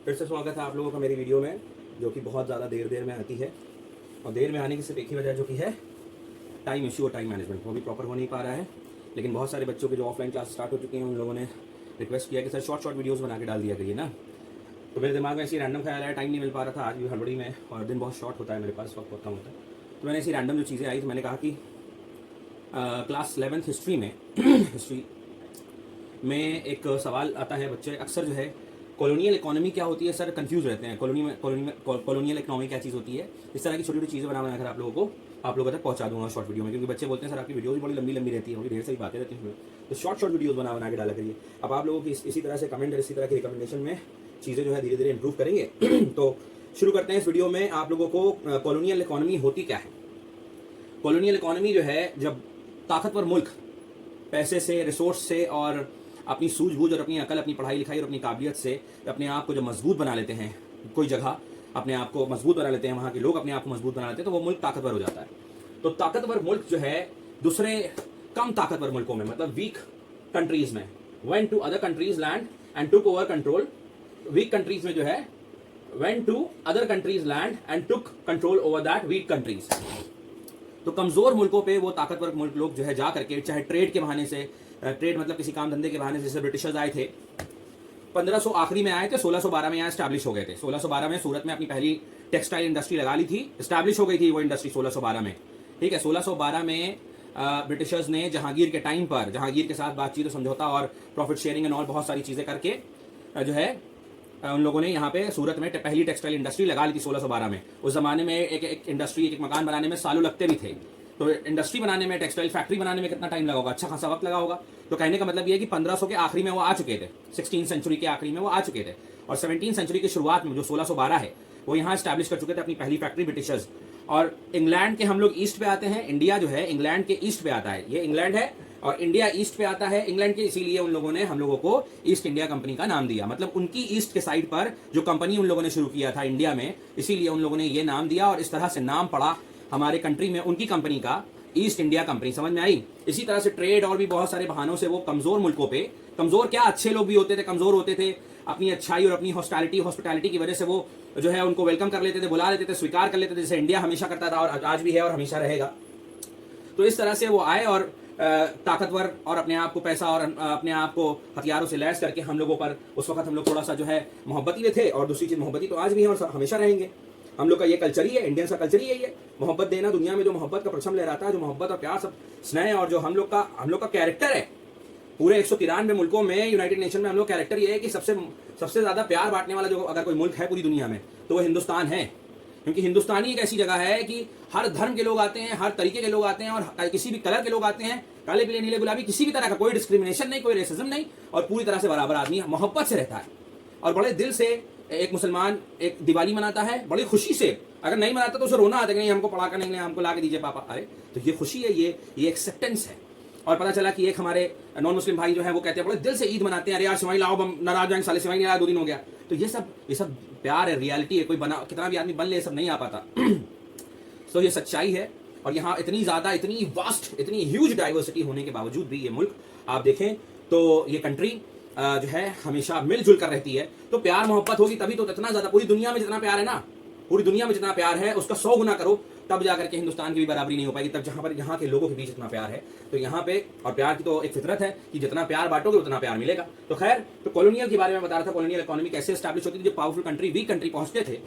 फिर से स्वागत है आप लोगों का मेरी वीडियो में, जो कि बहुत ज़्यादा देर में आती है। और देर में आने की सिर्फ एक ही वजह जो कि है टाइम इशू और टाइम मैनेजमेंट, वो भी प्रॉपर हो नहीं पा रहा है। लेकिन बहुत सारे बच्चों के जो ऑफलाइन क्लास स्टार्ट हो चुकी हैं, उन लोगों ने रिक्वेस्ट किया कि सर शॉर्ट वीडियोज़ बना के डाल दिया करिए ना। तो मेरे दिमाग में ऐसी रैंडम ख्याल आया, टाइम नहीं मिल पा रहा था आज भी हड़बड़ी में, और दिन बहुत शॉर्ट होता है मेरे पास, वक्त बहुत कम होता है। तो मैंने ऐसी रैंडम जो चीज़ें आई तो मैंने कहा कि क्लास 11th हिस्ट्री में हिस्ट्री में एक सवाल आता है, बच्चे अक्सर जो है कॉलोनियल इकोनॉमी क्या होती है सर कंफ्यूज रहते हैं, कॉलोनियल इकोनॉमी क्या चीज़ होती है। इस तरह की छोटी छोटी चीज़ें बना कर आप लोगों तक पहुंचा दूंगा शॉर्ट वीडियो में, क्योंकि बच्चे बोलते हैं सर आपकी वीडियो भी बड़ी लंबी रहती है, बड़ी ढेर सारी बातें रहती हैं, तो शॉर्ट वीडियोज़ बना के डाला करिए। अब आप लोगों की इसी तरह से कमेंट और इसी तरह की रिकमेंडेशन में चीज़ें जो है धीरे धीरे इंप्रूव करेंगे। तो शुरू करते हैं इस वीडियो में। आप लोगों को कॉलोनियल इकोनॉमी होती क्या है। कॉलोनियल इकोनॉमी जो है, जब ताकतवर मुल्क पैसे से, रिसोर्स से और अपनी सूझबूझ और अपनी अकल, अपनी पढ़ाई लिखाई और अपनी काबिलियत से अपने आप को जब मजबूत बना लेते हैं, कोई जगह अपने आप को मजबूत बना लेते हैं, वहाँ के लोग अपने आप को मजबूत बना लेते हैं, तो वो मुल्क ताकतवर हो जाता है। तो ताकतवर मुल्क जो है दूसरे कम ताकतवर मुल्कों में, मतलब वीक कंट्रीज में, went to other countries land and took over control. Weak countries में जो है went to other countries land and took control over that weak countries. तो कमजोर मुल्कों पे वो ताकतवर मुल्क लोग जो है जा करके, चाहे ट्रेड के बहाने से, ट्रेड मतलब किसी काम धंधे के बहाने से, जैसे ब्रिटिशर्स आए थे 1500 आखिरी में आए थे, 1612 में यहाँ स्टैब्लिश हो गए थे। 1612 में सूरत में अपनी पहली टेक्सटाइल इंडस्ट्री लगा ली थी, स्टैब्लिश हो गई थी वो इंडस्ट्री 1612 में, ठीक है। 1612 में ब्रिटिशर्स ने जहांगीर के टाइम पर, जहांगीर के साथ बातचीत, समझौता और प्रॉफिट शेयरिंग एंड ऑल बहुत सारी चीजें करके जो है उन लोगों ने यहाँ पे सूरत में पहली टेक्सटाइल इंडस्ट्री लगा ली थी 1612 में। उस जमाने में एक इंडस्ट्री, एक मकान बनाने में सालों लगते भी थे। तो इंडस्ट्री बनाने में, टेक्सटाइल फैक्ट्री बनाने में कितना टाइम लगा होगा, अच्छा खासा वक्त लगा होगा। तो कहने का मतलब ये है कि 1500 के आखिरी में वो आ चुके थे, 16वीं सेंचुरी के आखिरी में वो आ चुके थे, और 17वीं सेंचुरी की शुरुआत में जो 1612 है वो यहाँ स्टैब्लिश कर चुके थे अपनी पहली फैक्ट्री ब्रिटिशर्स। और इंग्लैंड के हम लोग ईस्ट पे आते हैं, इंडिया जो है इंग्लैंड के ईस्ट पे आता है, ये इंग्लैंड है और इंडिया ईस्ट पे आता है इंग्लैंड के, इसीलिए उन लोगों ने हम लोगों को ईस्ट इंडिया कंपनी का नाम दिया। मतलब उनकी ईस्ट के साइड पर जो कंपनी उन लोगों ने शुरू किया था इंडिया में, इसीलिए उन लोगों ने ये नाम दिया, और इस तरह से नाम पड़ा हमारे कंट्री में उनकी कंपनी का, ईस्ट इंडिया कंपनी। समझ में आई। इसी तरह से ट्रेड और भी बहुत सारे बहानों से वो कमजोर मुल्कों पे, कमजोर क्या, अच्छे लोग भी होते थे, कमजोर होते थे, अपनी अच्छाई और अपनी हॉस्पिटैलिटी की वजह से वो जो है उनको वेलकम कर लेते थे, बुला लेते थे, स्वीकार कर लेते थे, जैसे इंडिया हमेशा करता था और आज भी है और हमेशा रहेगा। तो इस तरह से वो आए और ताकतवर और अपने आप को पैसा और अपने आप को हथियारों से लैस करके हम लोगों पर, उस वक्त हम लोग थोड़ा सा जो है मोहब्बती में थे, और दूसरी चीज मोहब्बती तो आज भी है और हमेशा रहेंगे। हम लोग का ये कल्चर ही है, इंडियंस का कल्चर ही है ये, मोहब्बत देना। दुनिया में जो मोहब्बत का परचम लहराता है, जो मोहब्बत और प्यार, सब स्नेह, और जो हम लोग का कैरेक्टर है पूरे 193 मुल्कों में, यूनाइटेड नेशन में हम लोग कैरेक्टर ये है कि सबसे ज्यादा प्यार बांटने वाला जो अगर कोई मुल्क है पूरी दुनिया में तो वो हिंदुस्तान है। क्योंकि हिंदुस्तान ही एक ऐसी जगह है कि हर धर्म के लोग आते हैं, हर तरीके के लोग आते हैं, और किसी भी कलर के लोग आते हैं, काले पीले नीले गुलाबी, किसी भी तरह का कोई डिस्क्रिमिनेशन नहीं, कोई रेसिज्म नहीं, और पूरी तरह से बराबर आदमी मोहब्बत से रहता है। और बड़े दिल से एक मुसलमान एक दिवाली मनाता है बड़ी खुशी से, अगर नहीं मनाता तो उसे रोना आता है कि नहीं हमको पढ़ा कर नहीं, हमको ला के दीजिए पापा। अरे तो ये खुशी है, ये एक्सेप्टेंस है। और पता चला कि एक हमारे नॉन मुस्लिम भाई जो है वो कहते हैं बड़े दिल से ईद मनाते हैं, अरे यार सिवाई लाओ, नाराज जाएंगे साले, सिवाई नहीं लाया 2 दिन हो गया। तो ये सब प्यार है, रियलिटी है। कोई बना कितना भी आदमी बन ले, सब नहीं आ पाता। तो ये सच्चाई है। और यहाँ इतनी ज्यादा, इतनी वास्ट, इतनी ह्यूज डाइवर्सिटी होने के बावजूद भी ये मुल्क आप देखें तो ये कंट्री जो है हमेशा मिलजुल कर रहती है। तो प्यार मोहब्बत होगी तभी तो इतना ज्यादा, पूरी दुनिया में जितना प्यार है ना, पूरी दुनिया में जितना प्यार है उसका 100 गुना करो, तब जाकर के हिंदुस्तान की भी बराबरी नहीं हो पाएगी। तब जहां पर यहाँ के लोगों के बीच इतना प्यार है, तो यहाँ पे, और प्यार की तो एक फितरत है कि जितना प्यार बांटोगे उतना प्यार मिलेगा। तो खैर, तो कॉलोनियल के बारे में बता रहा था, कॉलोनियल इकोनॉमी कैसे स्टैब्लिश होती थी। जो पावरफुल कंट्री वीक कंट्री पहुंचते थे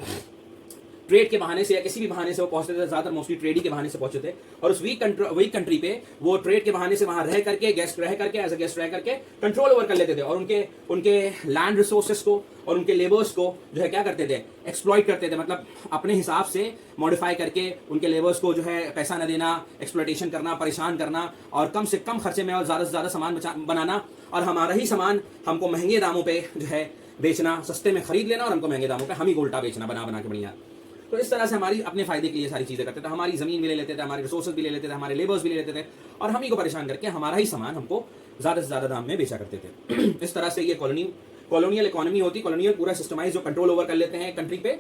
ट्रेड के बहाने से या किसी भी बहाने से वो पहुंचते थे, ज्यादातर मोस्टली ट्रेड ही के बहाने से पहुंचते थे, और उस वीक कंट्री पे वो ट्रेड के बहाने से वहां रह करके, गेस्ट रह करके, एज अ गेस्ट रह करके कंट्रोल ओवर कर लेते थे, और उनके लैंड रिसोर्सेस को और उनके लेबर्स को जो है क्या करते थे, एक्सप्लॉइट करते थे। मतलब अपने हिसाब से मॉडिफाई करके उनके लेबर्स को जो है पैसा न देना, एक्सप्लॉइटेशन करना, परेशान करना, और कम से कम खर्चे में और ज्यादा से ज्यादा सामान बनाना, और हमारा ही सामान हमको महंगे दामों पे जो है बेचना, सस्ते में खरीद लेना और हमको महंगे दामों पे हम ही उल्टा बेचना, बना के बढ़िया। तो इस तरह से हमारी अपने फायदे के लिए सारी चीजें करते थे। हमारी जमीन भी ले लेते थे, हमारे रिसोर्सेज भी ले लेते थे, हमारे लेबर्स भी ले लेते थे, और हम ही को परेशान करके हमारा ही सामान हमको ज्यादा से ज्यादा दाम में बेचा करते थे। इस तरह से ये कॉलोनियल इकोनॉमी होती। कॉलोनियल पूरा सिस्टमाइज जो कंट्रोल ओवर कर लेते हैं कंट्री पे,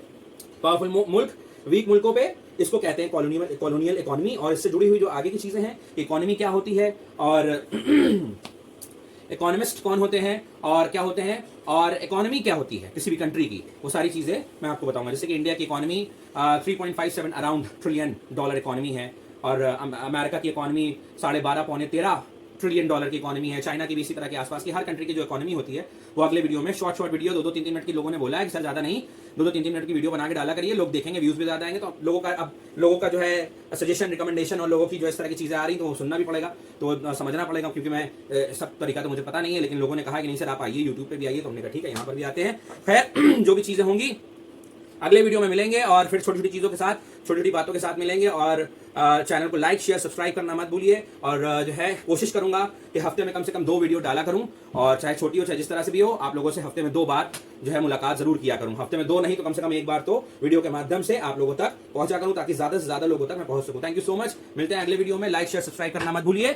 पावरफुल मुल्क वीक मुल्कों पे, इसको कहते हैं कॉलोनियल इकोनॉमी। और इससे जुड़ी हुई जो आगे की चीजें हैं, इकोनॉमी क्या होती है और इकोनॉमिस्ट कौन होते हैं और क्या होते हैं, और इकोनॉमी क्या होती है किसी भी कंट्री की, वो सारी चीज़ें मैं आपको बताऊंगा। जैसे कि इंडिया की economy 3.57 around trillion dollar economy है, और अमेरिका की इकोनॉमी 12.5 पौने 13 ट्रिलियन डॉलर की इकोनॉमी है। चाइना की भी इसी तरह के आसपास की हर कंट्री की जो इकोनॉमी होती है वो अगले वीडियो में शॉर्ट वीडियो 2-3 मिनट की लोगों ने बोला है कि सर ज़्यादा नहीं, 2-3 मिनट की वीडियो बना के डाला करिए, लोग देखेंगे, व्यूज़ भी ज़्यादा आएंगे। तो लोगों का जो है सजेशन, रिकमेंडेशन और लोगों की जो इस तरह की चीज़ें आ रही तो वो सुनना भी पड़ेगा, तो समझना पड़ेगा, क्योंकि मैं सब तरीका तो मुझे पता नहीं है, लेकिन लोगों ने कहा कि नहीं सर आप आइए, यूट्यूब पर भी आइए, तो हमने कहा ठीक है यहाँ पर भी आते हैं। खैर जो भी चीज़ें होंगी अगले वीडियो में मिलेंगे, और फिर छोटी छोटी चीज़ों के साथ, छोटी छोटी बातों के साथ मिलेंगे। और चैनल को लाइक शेयर सब्सक्राइब करना मत भूलिए, और जो है कोशिश करूंगा कि हफ्ते में कम से कम 2 वीडियो डाला करूं, और चाहे छोटी हो चाहे जिस तरह से भी हो, आप लोगों से हफ्ते में 2 बार जो है मुलाकात जरूर किया करूं। हफ्ते में 2 नहीं तो कम से कम 1 बार तो वीडियो के माध्यम से आप लोगों तक पहुंचा करूं, ताकि ज्यादा से ज्यादा लोगों तक मैं पहुंच सकूं। थैंक यू सो मच, मिलते हैं अगले वीडियो में। लाइक शेयर सब्सक्राइब करना मत भूलिए।